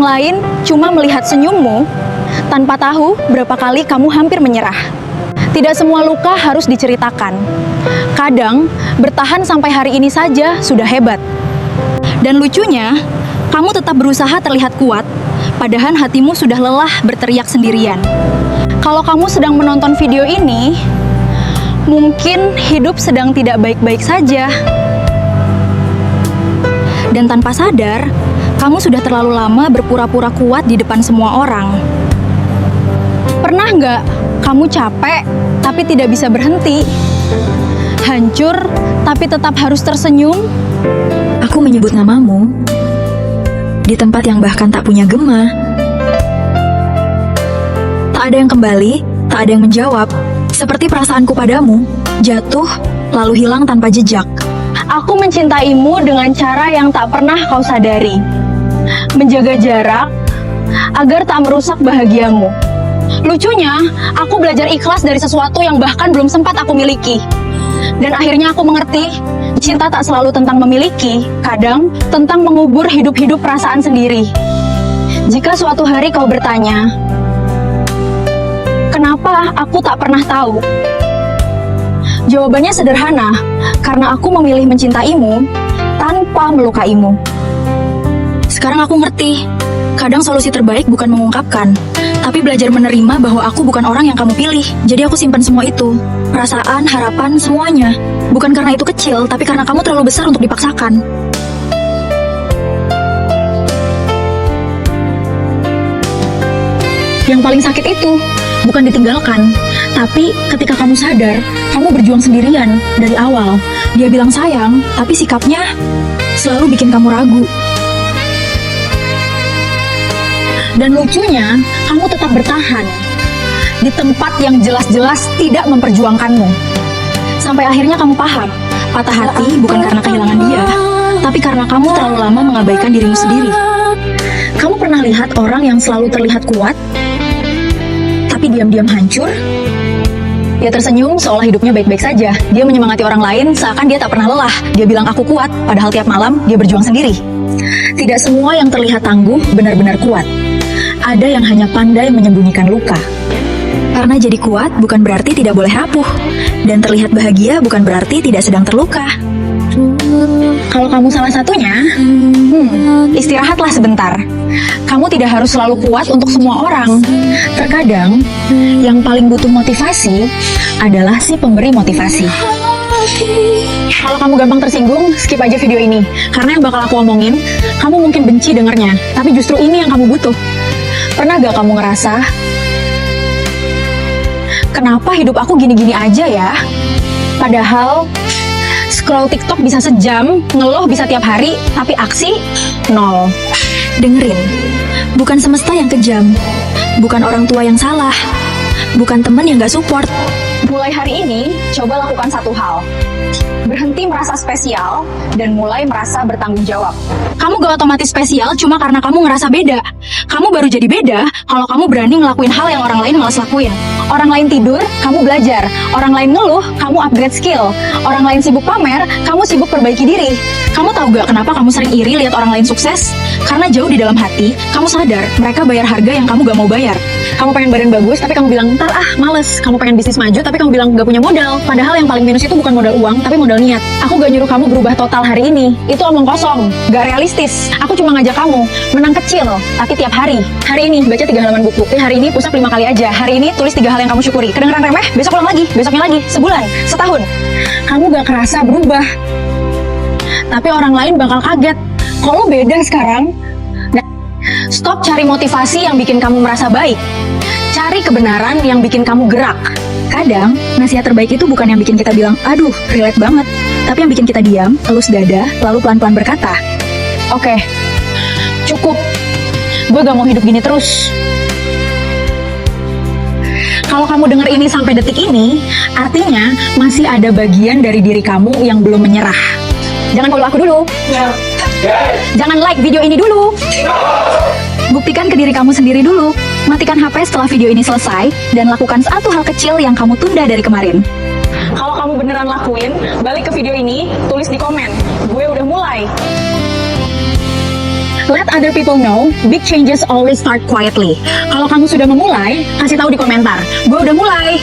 orang lain cuma melihat senyummu, tanpa tahu berapa kali kamu hampir menyerah. Tidak semua luka harus diceritakan. Kadang, bertahan sampai hari ini saja sudah hebat. Dan lucunya, kamu tetap berusaha terlihat kuat, padahal hatimu sudah lelah berteriak sendirian. Kalau kamu sedang menonton video ini, mungkin hidup sedang tidak baik-baik saja. Dan tanpa sadar, kamu sudah terlalu lama berpura-pura kuat di depan semua orang. Pernah nggak kamu capek, tapi tidak bisa berhenti? Hancur, tapi tetap harus tersenyum? Aku menyebut namamu di tempat yang bahkan tak punya gema. Tak ada yang kembali, tak ada yang menjawab. Seperti perasaanku padamu, jatuh lalu hilang tanpa jejak. Aku mencintaimu dengan cara yang tak pernah kau sadari. Menjaga jarak agar tak merusak bahagiamu. Lucunya, aku belajar ikhlas dari sesuatu yang bahkan belum sempat aku miliki. Dan akhirnya aku mengerti, cinta tak selalu tentang memiliki, kadang tentang mengubur hidup-hidup perasaan sendiri. Jika suatu hari kau bertanya, kenapa aku tak pernah tahu? Jawabannya sederhana, karena aku memilih mencintaimu tanpa melukaimu. Sekarang aku ngerti, kadang solusi terbaik bukan mengungkapkan, tapi belajar menerima bahwa aku bukan orang yang kamu pilih. Jadi aku simpan semua itu, perasaan, harapan, semuanya. Bukan karena itu kecil, tapi karena kamu terlalu besar untuk dipaksakan. Yang paling sakit itu bukan ditinggalkan, tapi ketika kamu sadar, kamu berjuang sendirian dari awal. Dia bilang sayang, tapi sikapnya selalu bikin kamu ragu. Dan lucunya, kamu tetap bertahan di tempat yang jelas-jelas tidak memperjuangkanmu. Sampai akhirnya kamu paham, patah hati bukan karena kehilangan dia, tapi karena kamu terlalu lama mengabaikan dirimu sendiri. Kamu pernah lihat orang yang selalu terlihat kuat, tapi diam-diam hancur? Dia tersenyum seolah hidupnya baik-baik saja. Dia menyemangati orang lain seakan dia tak pernah lelah. Dia bilang aku kuat, padahal tiap malam dia berjuang sendiri. Tidak semua yang terlihat tangguh benar-benar kuat. Ada yang hanya pandai menyembunyikan luka. Karena jadi kuat bukan berarti tidak boleh rapuh, dan terlihat bahagia bukan berarti tidak sedang terluka. Kalau kamu salah satunya, istirahatlah sebentar. Kamu tidak harus selalu kuat untuk semua orang. Terkadang, yang paling butuh motivasi adalah si pemberi motivasi. Kalau kamu gampang tersinggung, skip aja video ini. Karena yang bakal aku omongin, kamu mungkin benci dengernya, tapi justru ini yang kamu butuh. Pernah gak kamu ngerasa, kenapa hidup aku gini-gini aja ya? Padahal scroll TikTok bisa sejam, ngeluh bisa tiap hari, tapi aksi nol. Dengerin, bukan semesta yang kejam, bukan orang tua yang salah, bukan teman yang gak support. Mulai hari ini, coba lakukan satu hal. Berhenti merasa spesial dan mulai merasa bertanggung jawab. Kamu gak otomatis spesial cuma karena kamu ngerasa beda. Kamu baru jadi beda kalau kamu berani ngelakuin hal yang orang lain malas lakuin. Orang lain tidur, kamu belajar. Orang lain ngeluh, kamu upgrade skill. Orang lain sibuk pamer, kamu sibuk perbaiki diri. Kamu tahu gak kenapa kamu sering iri lihat orang lain sukses? Karena jauh di dalam hati, kamu sadar mereka bayar harga yang kamu gak mau bayar. Kamu pengen badan bagus, tapi kamu bilang, ntar males. Kamu pengen bisnis maju, tapi kamu bilang gak punya modal. Padahal yang paling minus itu bukan modal uang, tapi modal niat. Aku gak nyuruh kamu berubah total hari ini. Itu omong kosong, gak realistis. Aku cuma ngajak kamu menang kecil, tapi tiap hari. Hari ini baca 3 halaman buku. Hari ini push up 5 kali aja. Hari ini tulis 3 hal yang kamu syukuri. Kedengeran remeh, besok ulang lagi, besoknya lagi, sebulan, setahun. Kamu gak kerasa berubah. Tapi orang lain bakal kaget. Kalau beda sekarang. Nah, stop cari motivasi yang bikin kamu merasa baik. Cari kebenaran yang bikin kamu gerak. Kadang, nasihat terbaik itu bukan yang bikin kita bilang, aduh, relate banget. Tapi yang bikin kita diam, elus dada, lalu pelan-pelan berkata, Oke, cukup. Gue gak mau hidup gini terus. Kalau kamu dengar ini sampai detik ini, artinya masih ada bagian dari diri kamu yang belum menyerah. Jangan follow aku dulu. Jangan like video ini dulu. Buktikan ke diri kamu sendiri dulu. Matikan HP setelah video ini selesai dan lakukan satu hal kecil yang kamu tunda dari kemarin. Kalau kamu beneran lakuin, balik ke video ini, tulis di komen. Gue udah mulai. Let other people know, big changes always start quietly. Kalau kamu sudah memulai, kasih tahu di komentar. Gue udah mulai.